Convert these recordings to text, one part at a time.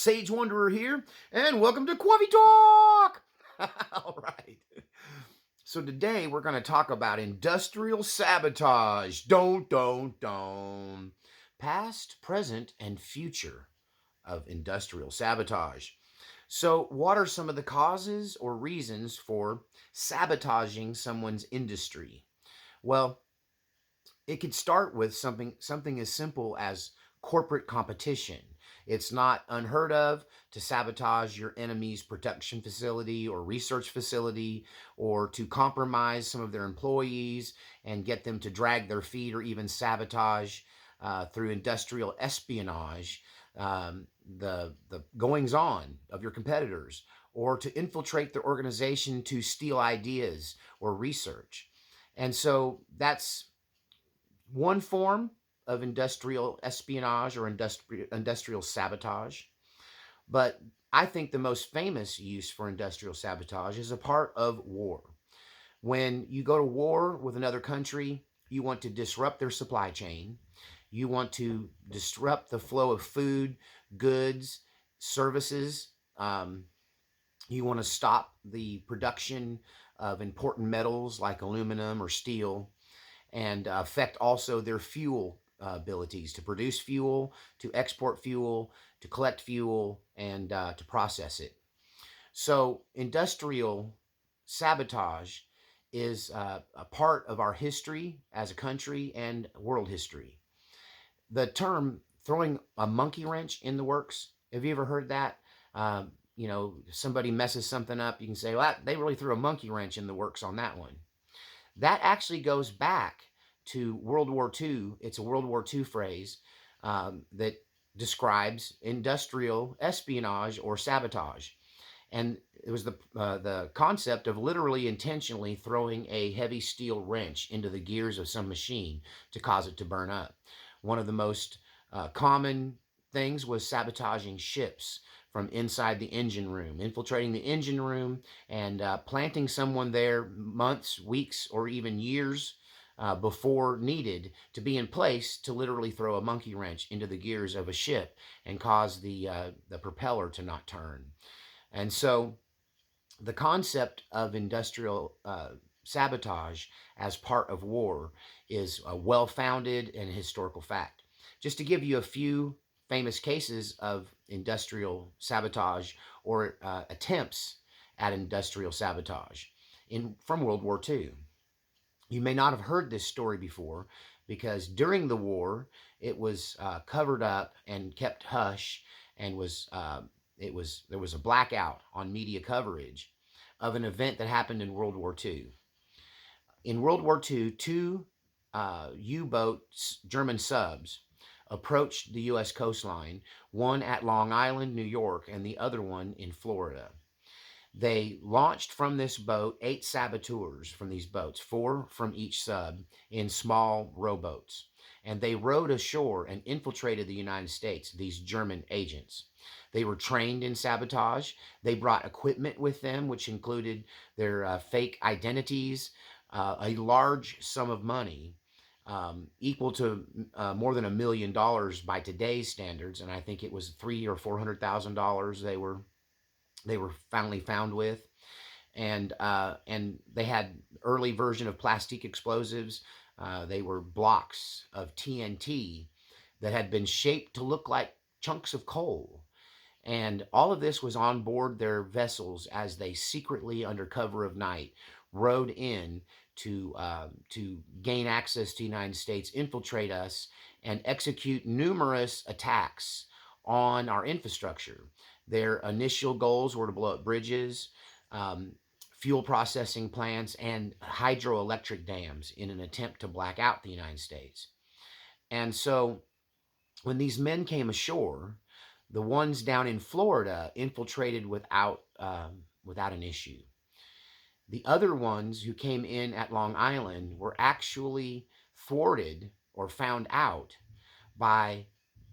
Sage Wanderer here, and welcome to Coffee Talk! All right. So today we're going to talk about industrial sabotage. Don't. Past, present, and future of industrial sabotage. So, what are some of the causes or reasons for sabotaging someone's industry? Well, it could start with something as simple as corporate competition. It's not unheard of to sabotage your enemy's production facility or research facility, or to compromise some of their employees and get them to drag their feet, or even sabotage through industrial espionage the goings on of your competitors, or to infiltrate their organization to steal ideas or research. And so that's one form of industrial espionage or industrial sabotage. But I think the most famous use for industrial sabotage is a part of war. When you go to war with another country, you want to disrupt their supply chain. You want to disrupt the flow of food, goods, services. You want to stop the production of important metals like aluminum or steel, and affect also their fuel abilities to produce fuel, to export fuel, to collect fuel, and to process it. So, industrial sabotage is a part of our history as a country and world history. The term throwing a monkey wrench in the works, have you ever heard that? Somebody messes something up, you can say, well, they really threw a monkey wrench in the works on that one. That actually goes back to World War II. It's a World War II phrase that describes industrial espionage or sabotage. And it was the concept of literally intentionally throwing a heavy steel wrench into the gears of some machine to cause it to burn up. One of the most common things was sabotaging ships from inside the engine room, infiltrating the engine room and planting someone there months, weeks, or even years before needed to be in place to literally throw a monkey wrench into the gears of a ship and cause the propeller to not turn. And so the concept of industrial sabotage as part of war is well-founded and historical fact. Just to give you a few famous cases of industrial sabotage or attempts at industrial sabotage from World War II. You may not have heard this story before because during the war it was covered up and kept hush, and there was a blackout on media coverage of an event that happened in World War II. In World War II, two U-boats, German subs, approached the U.S. coastline, one at Long Island, New York, and the other one in Florida. They launched from this boat 8 saboteurs from these boats, 4 from each sub, in small rowboats. And they rowed ashore and infiltrated the United States, these German agents. They were trained in sabotage. They brought equipment with them, which included their fake identities, a large sum of money, equal to more than $1 million by today's standards. And I think it was $300,000 or $400,000 they were finally found with, and they had early version of plastic explosives. They were blocks of TNT that had been shaped to look like chunks of coal. And all of this was on board their vessels as they secretly, under cover of night, rowed in to gain access to the United States, infiltrate us, and execute numerous attacks on our infrastructure. Their initial goals were to blow up bridges, fuel processing plants, and hydroelectric dams in an attempt to black out the United States. And so when these men came ashore, the ones down in Florida infiltrated without an issue. The other ones who came in at Long Island were actually thwarted or found out by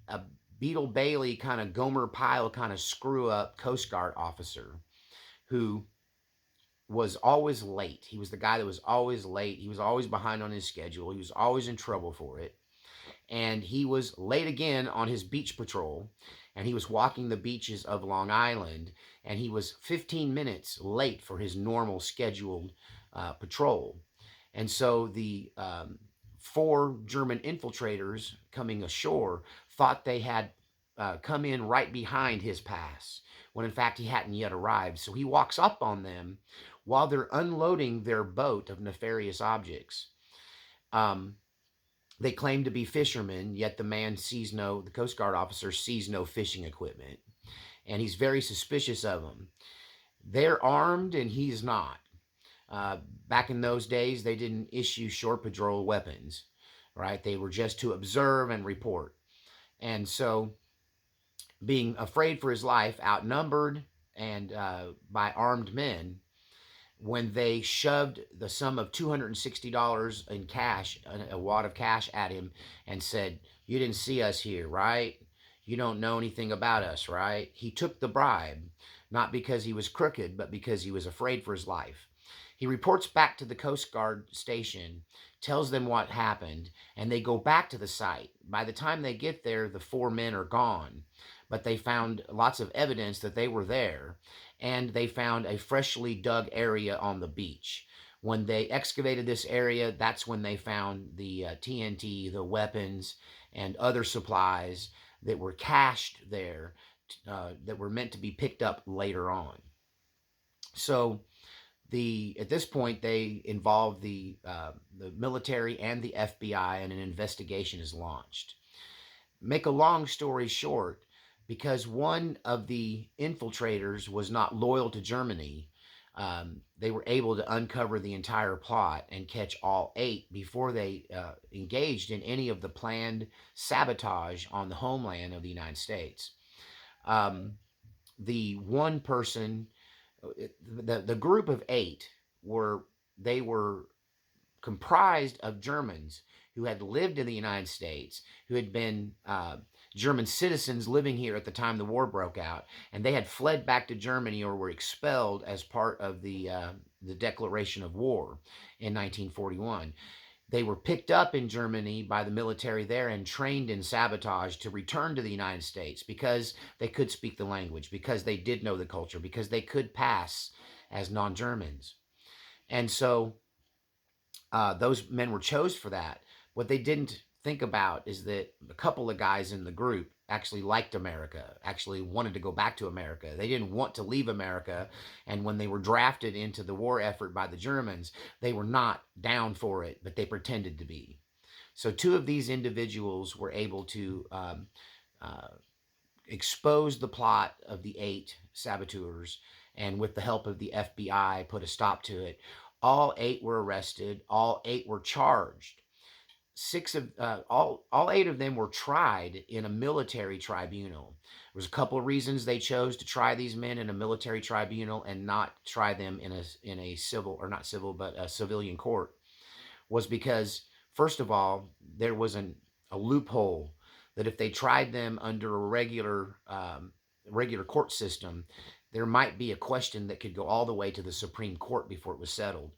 a Beetle Bailey kind of Gomer Pyle kind of screw up Coast Guard officer who was always late. He was the guy that was always late. He was always behind on his schedule. He was always in trouble for it. and he was late again on his beach patrol, and he was walking the beaches of Long Island, and he was 15 minutes late for his normal scheduled patrol. And so the four German infiltrators coming ashore thought they had come in right behind his pass, when in fact he hadn't yet arrived. So he walks up on them while they're unloading their boat of nefarious objects. Um, they claim to be fishermen, yet the Coast Guard officer sees no fishing equipment, and he's very suspicious of them. They're armed, and he's not. Uh, Back in those days, they didn't issue shore patrol weapons, right? They were just to observe and report. And so, being afraid for his life, outnumbered, and by armed men, when they shoved the sum of $260 in cash, a wad of cash at him, and said, "You didn't see us here, right? You don't know anything about us, right?" He took the bribe, not because he was crooked, but because he was afraid for his life. He reports back to the Coast Guard station, tells them what happened, and they go back to the site. By the time they get there, the four men are gone, but they found lots of evidence that they were there, and they found a freshly dug area on the beach. When they excavated this area, that's when they found the TNT, the weapons, and other supplies that were cached there, that were meant to be picked up later on. So at this point they involve the military and the FBI, and an investigation is launched. Make a long story short, because one of the infiltrators was not loyal to Germany, they were able to uncover the entire plot and catch all 8 before they engaged in any of the planned sabotage on the homeland of the United States. Um, the one person, the group of 8 were comprised of Germans who had lived in the United States, who had been German citizens living here at the time the war broke out, and they had fled back to Germany or were expelled as part of the declaration of war in 1941. They were picked up in Germany by the military there and trained in sabotage to return to the United States because they could speak the language, because they did know the culture, because they could pass as non-Germans. And so those men were chose for that. What they didn't think about is that a couple of guys in the group actually liked America, actually wanted to go back to America. They didn't want to leave America. And when they were drafted into the war effort by the Germans, they were not down for it, but they pretended to be. So 2 of these individuals were able to uh, expose the plot of the 8 saboteurs, and with the help of the FBI, put a stop to it. All 8 were arrested. All 8 were charged. 6 of all 8 of them were tried in a military tribunal. There was a couple of reasons they chose to try these men in a military tribunal and not try them in a civil, or not civil, but a civilian court. Was because, first of all, there was a loophole that if they tried them under a regular court system, there might be a question that could go all the way to the Supreme Court before it was settled.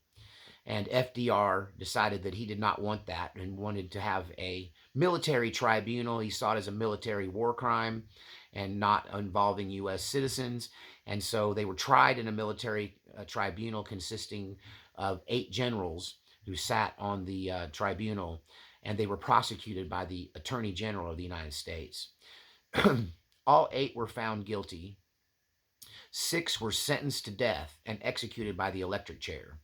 And FDR decided that he did not want that and wanted to have a military tribunal. He saw it as a military war crime and not involving U.S. citizens. And so they were tried in a military tribunal consisting of 8 generals who sat on the tribunal, and they were prosecuted by the Attorney General of the United States. All 8 were found guilty. 6 were sentenced to death and executed by the electric chair.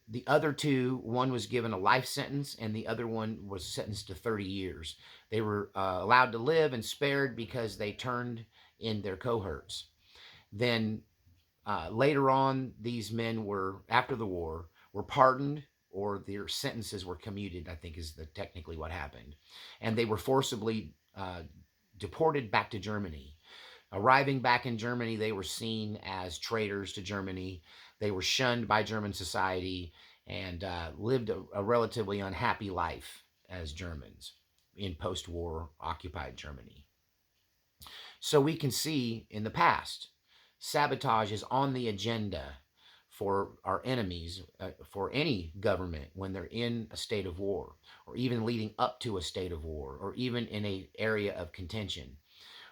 The other 2, one was given a life sentence, and the other one was sentenced to 30 years. They were allowed to live and spared because they turned in their cohorts. Then later on, these men were, after the war, were pardoned, or their sentences were commuted, I think is technically what happened. And they were forcibly deported back to Germany. Arriving back in Germany, they were seen as traitors to Germany. They were shunned by German society and lived a relatively unhappy life as Germans in post-war occupied Germany. So we can see in the past, sabotage is on the agenda for our enemies, for any government when they're in a state of war, or even leading up to a state of war, or even in an area of contention.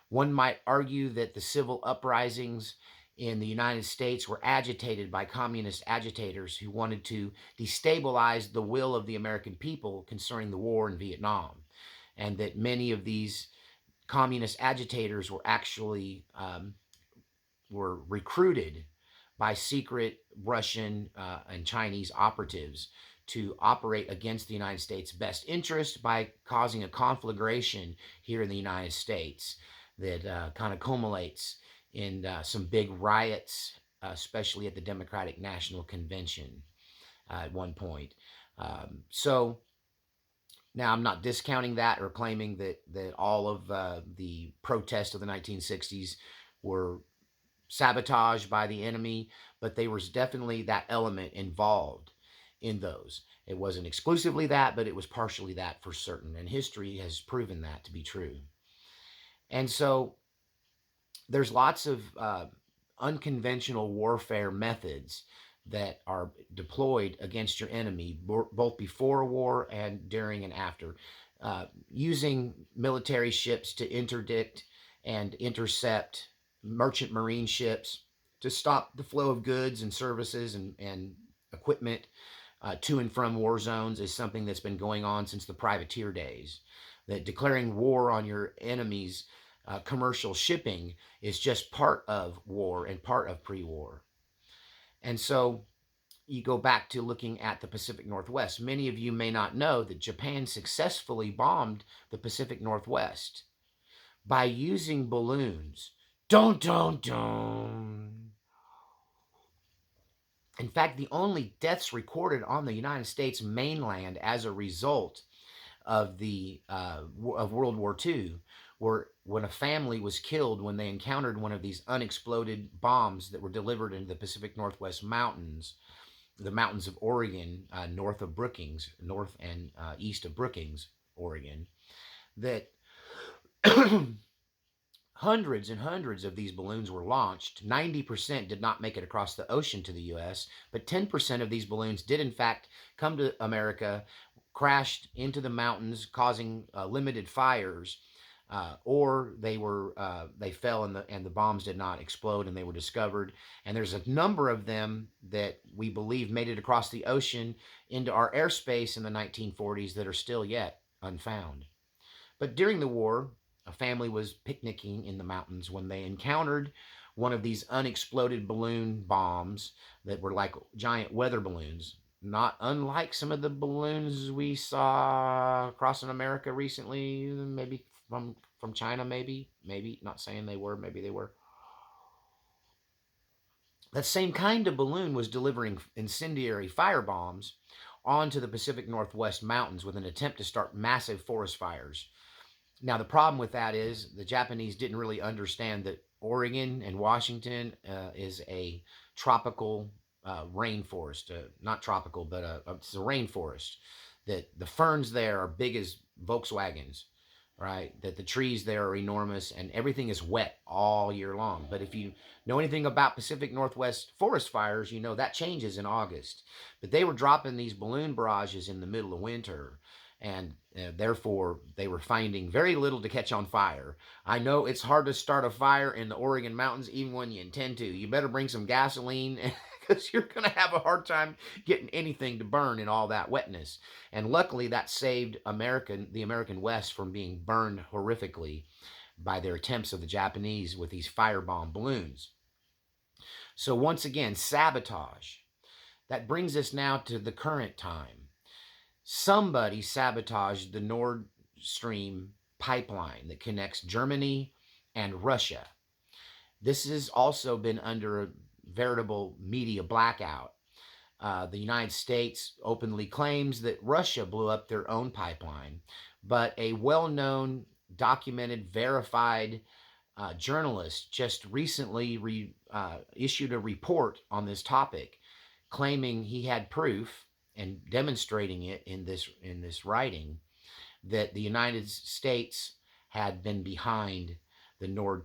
One might argue that the civil uprisings in the United States were agitated by communist agitators who wanted to destabilize the will of the American people concerning the war in Vietnam, and that many of these communist agitators were actually were recruited by secret Russian and Chinese operatives to operate against the United States' best interest by causing a conflagration here in the United States that kind of culminates in some big riots, especially at the Democratic National Convention at one point. So now I'm not discounting that or claiming that all of the protests of the 1960s were sabotage by the enemy, but there was definitely that element involved in those. It wasn't exclusively that, but it was partially that for certain, and history has proven that to be true. And so there's lots of unconventional warfare methods that are deployed against your enemy, both before a war and during and after, using military ships to interdict and intercept merchant marine ships to stop the flow of goods and services and equipment to and from war zones is something that's been going on since the privateer days. That declaring war on your enemies' commercial shipping is just part of war and part of pre-war. And so you go back to looking at the Pacific Northwest. Many of you may not know that Japan successfully bombed the Pacific Northwest by using balloons. Dun. In fact, the only deaths recorded on the United States mainland as a result of the of World War II were when a family was killed when they encountered one of these unexploded bombs that were delivered into the Pacific Northwest mountains, the mountains of Oregon, north of Brookings, north and east of Brookings, Oregon, that hundreds and hundreds of these balloons were launched. 90% did not make it across the ocean to the U.S., but 10% of these balloons did in fact come to America, crashed into the mountains, causing limited fires, or they fell and the bombs did not explode and they were discovered. And there's a number of them that we believe made it across the ocean into our airspace in the 1940s that are still yet unfound. But during the war, a family was picnicking in the mountains when they encountered one of these unexploded balloon bombs that were like giant weather balloons, not unlike some of the balloons we saw crossing America recently, maybe from China, maybe, not saying they were, maybe they were. That same kind of balloon was delivering incendiary fire bombs onto the Pacific Northwest mountains with an attempt to start massive forest fires. Now, the problem with that is the Japanese didn't really understand that Oregon and Washington is a tropical rainforest. Not tropical, but it's a rainforest. That the ferns there are big as Volkswagens, right? That the trees there are enormous and everything is wet all year long. But if you know anything about Pacific Northwest forest fires, you know that changes in August. But they were dropping these balloon barrages in the middle of winter, and therefore they were finding very little to catch on fire. I know it's hard to start a fire in the Oregon mountains even when you intend to. You better bring some gasoline because you're going to have a hard time getting anything to burn in all that wetness. And luckily that saved the American West from being burned horrifically by their attempts of the Japanese with these firebomb balloons. So once again, sabotage. That brings us now to the current time. Somebody sabotaged the Nord Stream pipeline that connects Germany and Russia. This has also been under a veritable media blackout. The United States openly claims that Russia blew up their own pipeline, but a well-known, documented, verified journalist just recently issued a report on this topic, claiming he had proof and demonstrating it in this writing that the United States had been behind the Nord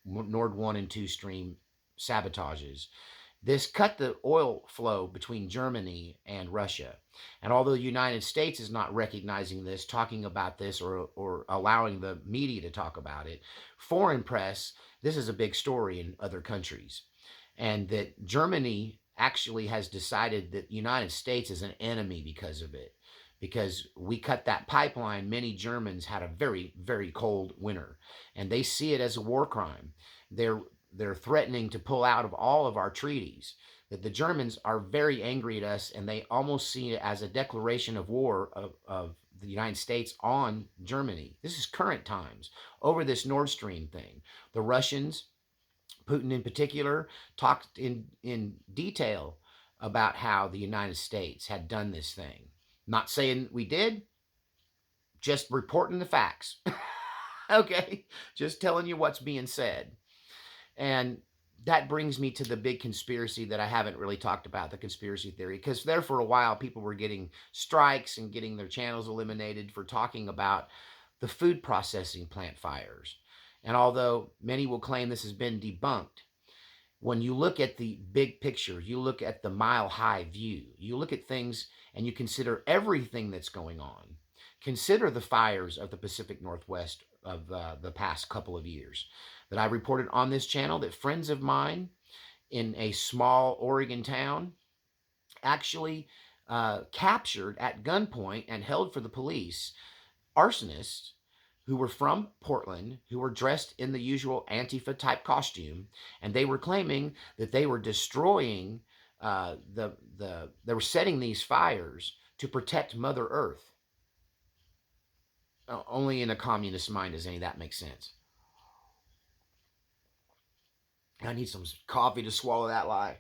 1 and 2 stream sabotages. This cut the oil flow between Germany and Russia. And although the United States is not recognizing this, talking about this, or allowing the media to talk about it, foreign press, this is a big story in other countries. And that Germany actually has decided that the United States is an enemy because of it. Because we cut that pipeline, many Germans had a very, very cold winter, and they see it as a war crime. They're they're threatening to pull out of all of our treaties. That the Germans are very angry at us, and they almost see it as a declaration of war of the United States on Germany. This is current times over this Nord Stream thing. The Russians, Putin in particular, talked in detail about how the United States had done this thing. Not saying we did, just reporting the facts. Okay, just telling you what's being said. And that brings me to the big conspiracy that I haven't really talked about, the conspiracy theory, because there for a while people were getting strikes and getting their channels eliminated for talking about the food processing plant fires. And although many will claim this has been debunked, when you look at the big picture, you look at the mile high view, you look at things and you consider everything that's going on. Consider the fires of the Pacific Northwest of the past couple of years that I reported on this channel, that friends of mine in a small Oregon town actually captured at gunpoint and held for the police arsonists who were from Portland, who were dressed in the usual Antifa type costume, and they were claiming that they were destroying they were setting these fires to protect Mother Earth. Only in a communist mind does any of that make sense. I need some coffee to swallow that lie.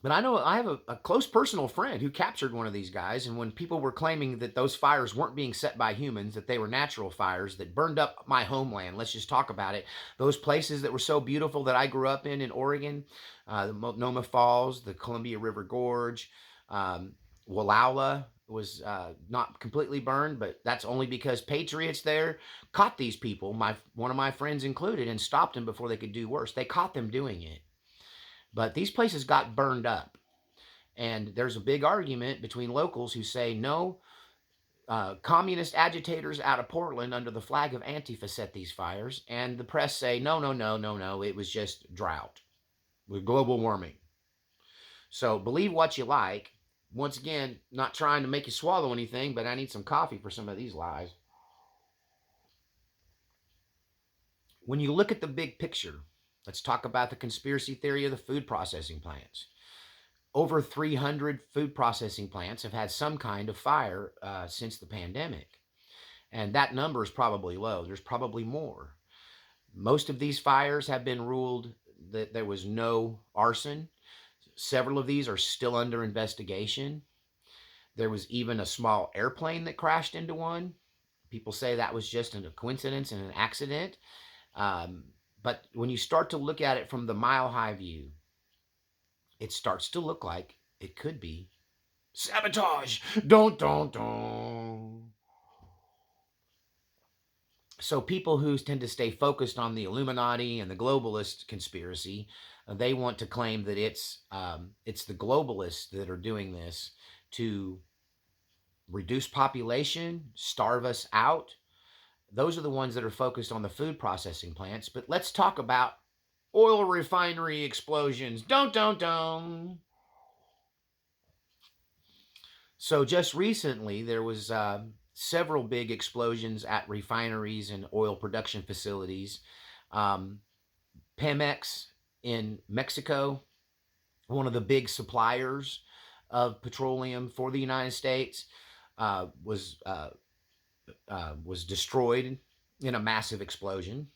But I know I have a close personal friend who captured one of these guys, and when people were claiming that those fires weren't being set by humans, that they were natural fires that burned up my homeland, let's just talk about it. Those places that were so beautiful that I grew up in Oregon, the Multnomah Falls, the Columbia River Gorge, Wallowa was not completely burned, but that's only because patriots there caught these people, one of my friends included, and stopped them before they could do worse. They caught them doing it. But these places got burned up. And there's a big argument between locals who say, no, communist agitators out of Portland under the flag of Antifa set these fires. And the press say, no, no, no, no, no, it was just drought with global warming. So believe what you like. Once again, not trying to make you swallow anything, but I need some coffee for some of these lies. When you look at the big picture, let's talk about the conspiracy theory of the food processing plants. Over 300 food processing plants have had some kind of fire since the pandemic. And that number is probably low. There's probably more. Most of these fires have been ruled that there was no arson. Several of these are still under investigation. There was even a small airplane that crashed into one. People say that was just a coincidence and an accident. But when you start to look at it from the mile high view, it starts to look like it could be sabotage. Don't. So people who tend to stay focused on the Illuminati and the globalist conspiracy, they want to claim that it's the globalists that are doing this to reduce population, starve us out. Those are the ones that are focused on the food processing plants. But let's talk about oil refinery explosions. Don't. So just recently, there was several big explosions at refineries and oil production facilities. Pemex in Mexico, one of the big suppliers of petroleum for the United States, was destroyed in a massive explosion.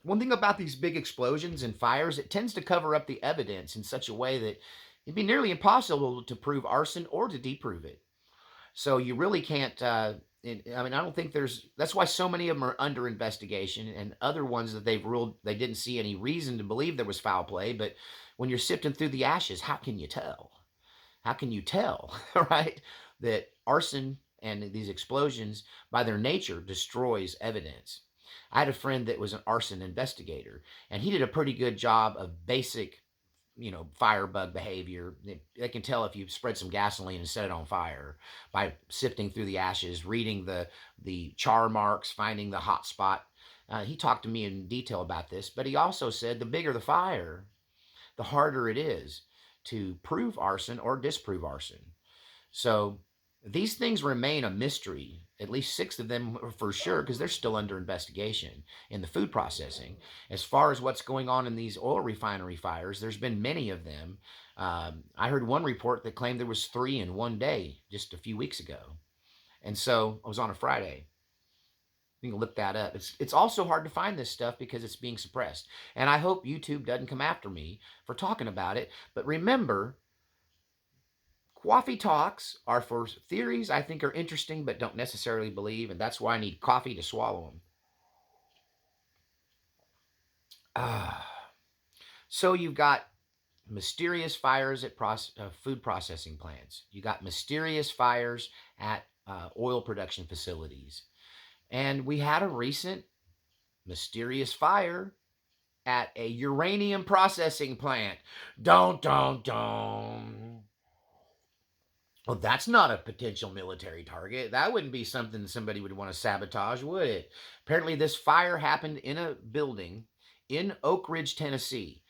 One thing about these big explosions and fires, it tends to cover up the evidence in such a way that it'd be nearly impossible to prove arson or to disprove it. So you really can't, I don't think that's why so many of them are under investigation, and other ones that they've ruled they didn't see any reason to believe there was foul play. But when you're sifting through the ashes, how can you tell? How can you tell, right, that arson and these explosions, by their nature, destroys evidence? I had a friend that was an arson investigator, and he did a pretty good job of basic firebug behavior. They can tell if you spread some gasoline and set it on fire by sifting through the ashes, reading the char marks, finding the hot spot. He talked to me in detail about this, but he also said the bigger the fire, the harder it is to prove arson or disprove arson. So these things remain a mystery, at least 6 of them for sure, because they're still under investigation in the food processing. As far as what's going on in these oil refinery fires, there's been many of them. I heard one report that claimed there was 3 in one day just a few weeks ago. And so it was on a Friday. You can look that up. It's also hard to find this stuff because it's being suppressed. And I hope YouTube doesn't come after me for talking about it. But remember, coffee talks are for theories I think are interesting but don't necessarily believe, and that's why I need coffee to swallow them. So you've got mysterious fires at food processing plants. You got mysterious fires at oil production facilities. And we had a recent mysterious fire at a uranium processing plant. Don't. Well, that's not a potential military target. That wouldn't be something somebody would want to sabotage, would it? Apparently, this fire happened in a building in Oak Ridge, Tennessee.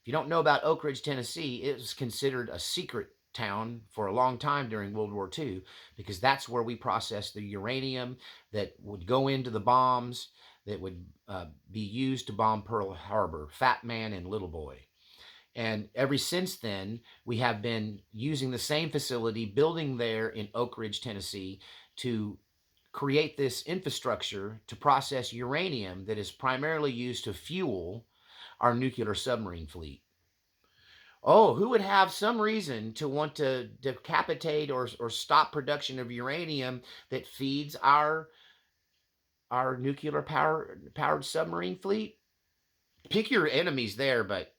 If you don't know about Oak Ridge, Tennessee, it was considered a secret town for a long time during World War II because that's where we processed the uranium that would go into the bombs that would be used to bomb Pearl Harbor, Fat Man and Little Boy. And ever since then, we have been using the same facility, building there in Oak Ridge, Tennessee, to create this infrastructure to process uranium that is primarily used to fuel our nuclear submarine fleet. Oh, who would have some reason to want to decapitate or stop production of uranium that feeds our nuclear powered submarine fleet? Pick your enemies there, but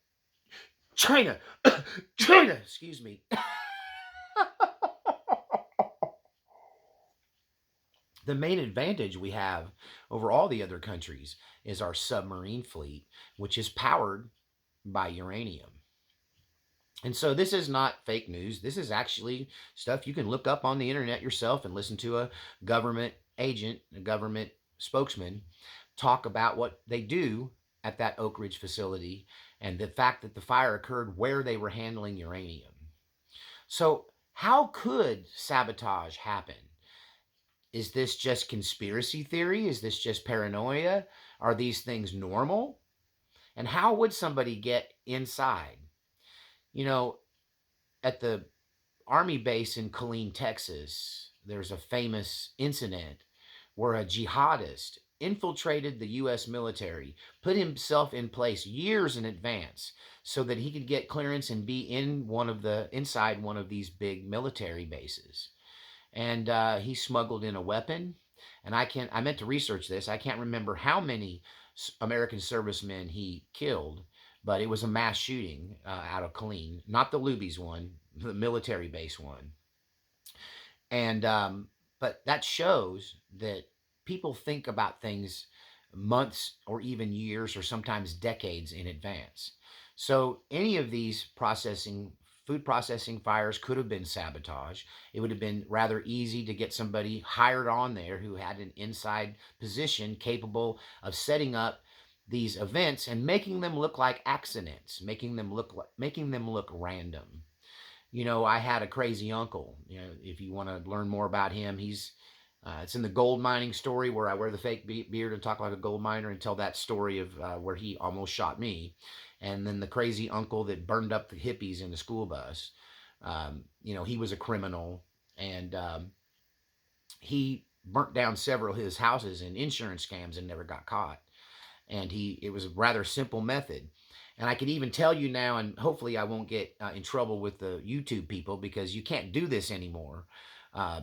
China, China, excuse me. The main advantage we have over all the other countries is our submarine fleet, which is powered by uranium. And so this is not fake news. This is actually stuff you can look up on the internet yourself and listen to a government agent, a government spokesman talk about what they do at that Oak Ridge facility and the fact that the fire occurred where they were handling uranium. So how could sabotage happen? Is this just conspiracy theory? Is this just paranoia? Are these things normal? And how would somebody get inside? At the Army base in Killeen, Texas, there's a famous incident where a jihadist infiltrated the U.S. military, put himself in place years in advance so that he could get clearance and be inside one of these big military bases. And he smuggled in a weapon. And I meant to research this. I can't remember how many American servicemen he killed, but it was a mass shooting out of Killeen, not the Lubies one, the military base one. And but that shows that people think about things months or even years or sometimes decades in advance. So any of these food processing fires could have been sabotage. It would have been rather easy to get somebody hired on there who had an inside position capable of setting up these events and making them look like accidents, making them look random. I had a crazy uncle. If you want to learn more about him, it's in the gold mining story where I wear the fake beard and talk like a gold miner and tell that story of where he almost shot me. And then the crazy uncle that burned up the hippies in the school bus. He was a criminal and he burnt down several of his houses in insurance scams and never got caught. And it was a rather simple method. And I can even tell you now, and hopefully I won't get in trouble with the YouTube people because you can't do this anymore.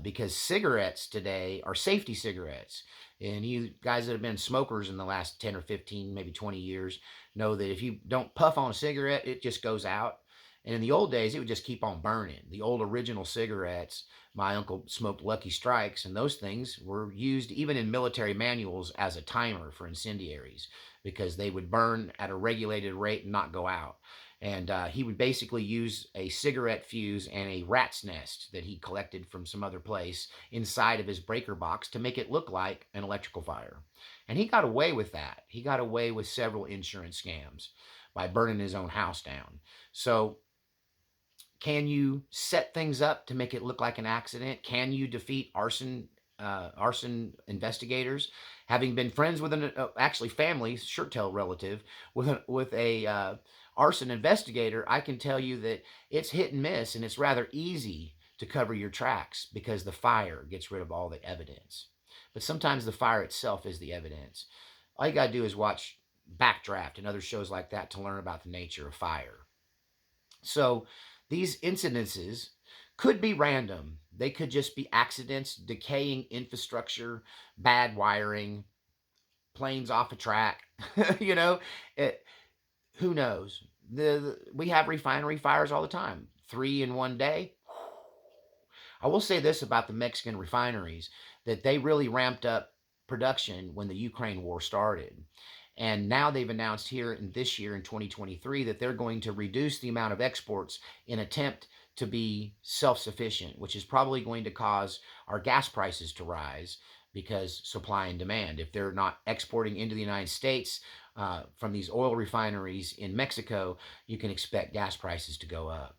Because cigarettes today are safety cigarettes. And you guys that have been smokers in the last 10 or 15, maybe 20 years know that if you don't puff on a cigarette, it just goes out. And in the old days, it would just keep on burning. The old original cigarettes, my uncle smoked Lucky Strikes, and those things were used even in military manuals as a timer for incendiaries because they would burn at a regulated rate and not go out. And he would basically use a cigarette fuse and a rat's nest that he collected from some other place inside of his breaker box to make it look like an electrical fire. And he got away with that. He got away with several insurance scams by burning his own house down. So, can you set things up to make it look like an accident? Can you defeat arson investigators? Having been friends with an actually family shirt tail relative with a arson investigator, I can tell you that it's hit and miss, and it's rather easy to cover your tracks because the fire gets rid of all the evidence. But sometimes the fire itself is the evidence. All you got to do is watch Backdraft and other shows like that to learn about the nature of fire. So these incidences could be random. They could just be accidents, decaying infrastructure, bad wiring, planes off a track. you know, it, who knows? We have refinery fires all the time. 3 in one day. I will say this about the Mexican refineries, that they really ramped up production when the Ukraine war started. And now they've announced here in this year in 2023 that they're going to reduce the amount of exports in attempt to be self-sufficient, which is probably going to cause our gas prices to rise because supply and demand. If they're not exporting into the United States from these oil refineries in Mexico, you can expect gas prices to go up.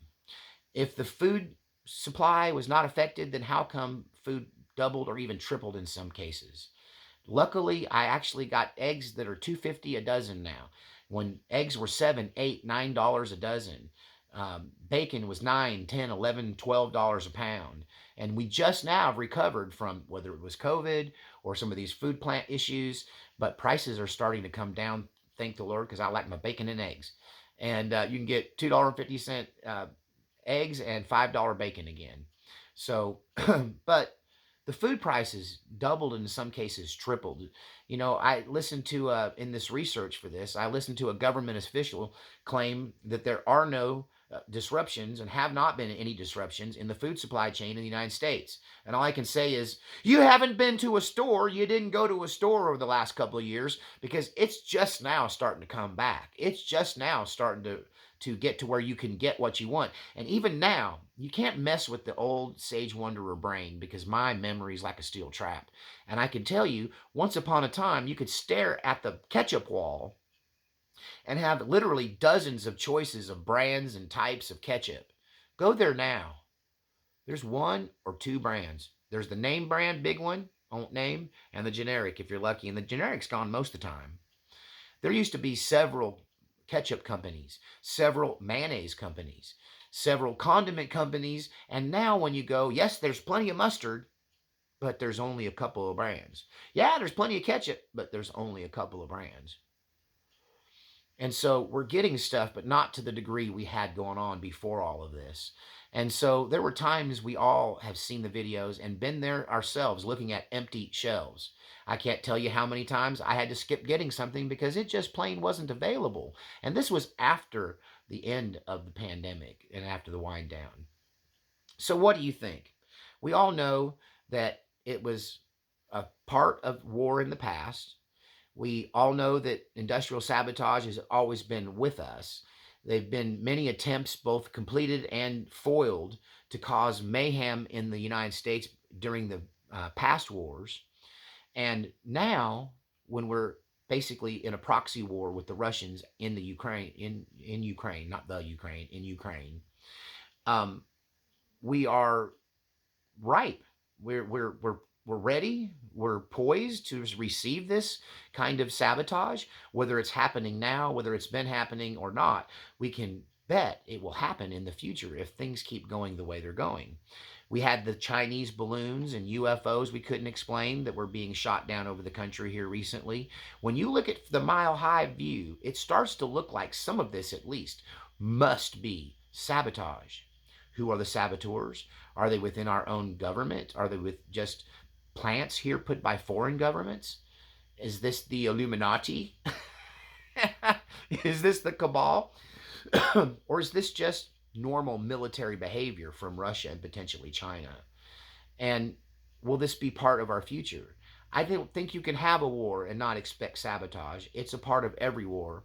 If the food supply was not affected, then how come food doubled or even tripled in some cases? Luckily, I actually got eggs that are $2.50 a dozen now. When eggs were $7, $8, $9 a dozen, bacon was $9, $10, $11, $12 a pound. And we just now have recovered from whether it was COVID or some of these food plant issues, but prices are starting to come down, thank the Lord, because I like my bacon and eggs. And you can get $2.50 eggs and $5 bacon again. So, but the food prices doubled and in some cases tripled. I listened to, in this research for this, I listened to a government official claim that there are no disruptions and have not been any disruptions in the food supply chain in the United States. And all I can say is, you haven't been to a store. You didn't go to a store over the last couple of years because it's just now starting to come back. It's just now starting to get to where you can get what you want. And even now, you can't mess with the old Sage Wanderer brain because my memory is like a steel trap. And I can tell you, once upon a time, you could stare at the ketchup wall and have literally dozens of choices of brands and types of ketchup. Go there now. There's one or two brands. There's the name brand, big one, won't name, and the generic if you're lucky. And the generic's gone most of the time. There used to be several ketchup companies, several mayonnaise companies, several condiment companies, and now when you go, yes, there's plenty of mustard, but there's only a couple of brands. Yeah, there's plenty of ketchup, but there's only a couple of brands. And so we're getting stuff, but not to the degree we had going on before all of this. And so there were times we all have seen the videos and been there ourselves looking at empty shelves. I can't tell you how many times I had to skip getting something because it just plain wasn't available. And this was after the end of the pandemic and after the wind down. So what do you think? We all know that it was a part of war in the past. We all know that industrial sabotage has always been with us. There have been many attempts, both completed and foiled, to cause mayhem in the United States during the past wars. And now, when we're basically in a proxy war with the Russians in the Ukraine, in Ukraine, not the Ukraine, in Ukraine, we are ripe. We're ready. We're poised to receive this kind of sabotage, whether it's happening now, whether it's been happening or not. We can bet it will happen in the future if things keep going the way they're going. We had the Chinese balloons and UFOs we couldn't explain that were being shot down over the country here recently. When you look at the mile-high view, it starts to look like some of this, at least, must be sabotage. Who are the saboteurs? Are they within our own government? Are they with just plants here put by foreign governments? Is this the Illuminati? Is this the cabal? Or is this just normal military behavior from Russia and potentially China? And will this be part of our future? I don't think you can have a war and not expect sabotage. It's a part of every war.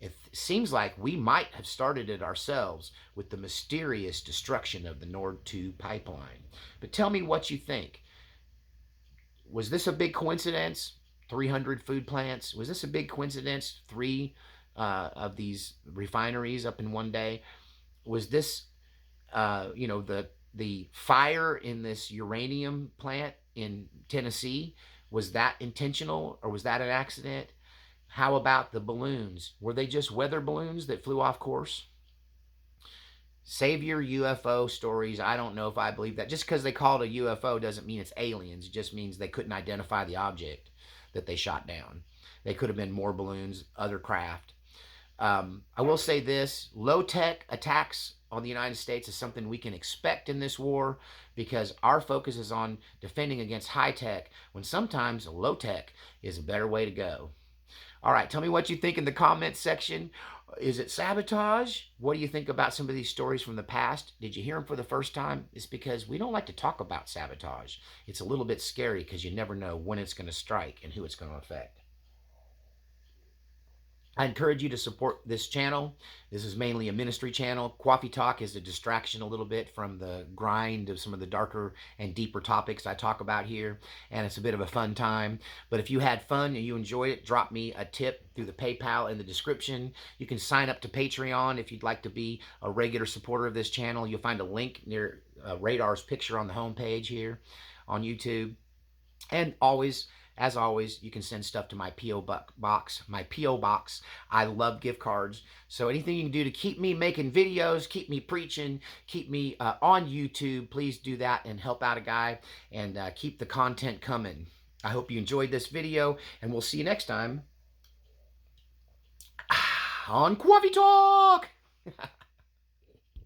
It seems like we might have started it ourselves with the mysterious destruction of the Nord 2 pipeline. But tell me what you think. Was this a big coincidence? 300 food plants? Was this a big coincidence? Three of these refineries up in one day? Was this, the fire in this uranium plant in Tennessee? Was that intentional or was that an accident? How about the balloons? Were they just weather balloons that flew off course? Save your UFO stories. I don't know if I believe that. Just because they call it a UFO doesn't mean it's aliens. It just means they couldn't identify the object that they shot down. They could have been more balloons, other craft. I will say this, low-tech attacks on the United States is something we can expect in this war because our focus is on defending against high-tech when sometimes low-tech is a better way to go. All right, tell me what you think in the comments section. Is it sabotage? What do you think about some of these stories from the past? Did you hear them for the first time? It's because we don't like to talk about sabotage. It's a little bit scary because you never know when it's going to strike and who it's going to affect. I encourage you to support this channel. This is mainly a ministry channel. Coffee Talk is a distraction a little bit from the grind of some of the darker and deeper topics I talk about here, and it's a bit of a fun time. But if you had fun and you enjoyed it, drop me a tip through the PayPal in the description. You can sign up to Patreon if you'd like to be a regular supporter of this channel. You'll find a link near Radar's picture on the homepage here on YouTube. And always, as always, you can send stuff to my P.O. box. My P.O. box. I love gift cards. So anything you can do to keep me making videos, keep me preaching, keep me on YouTube, please do that and help out a guy and keep the content coming. I hope you enjoyed this video, and we'll see you next time on Coffee Talk.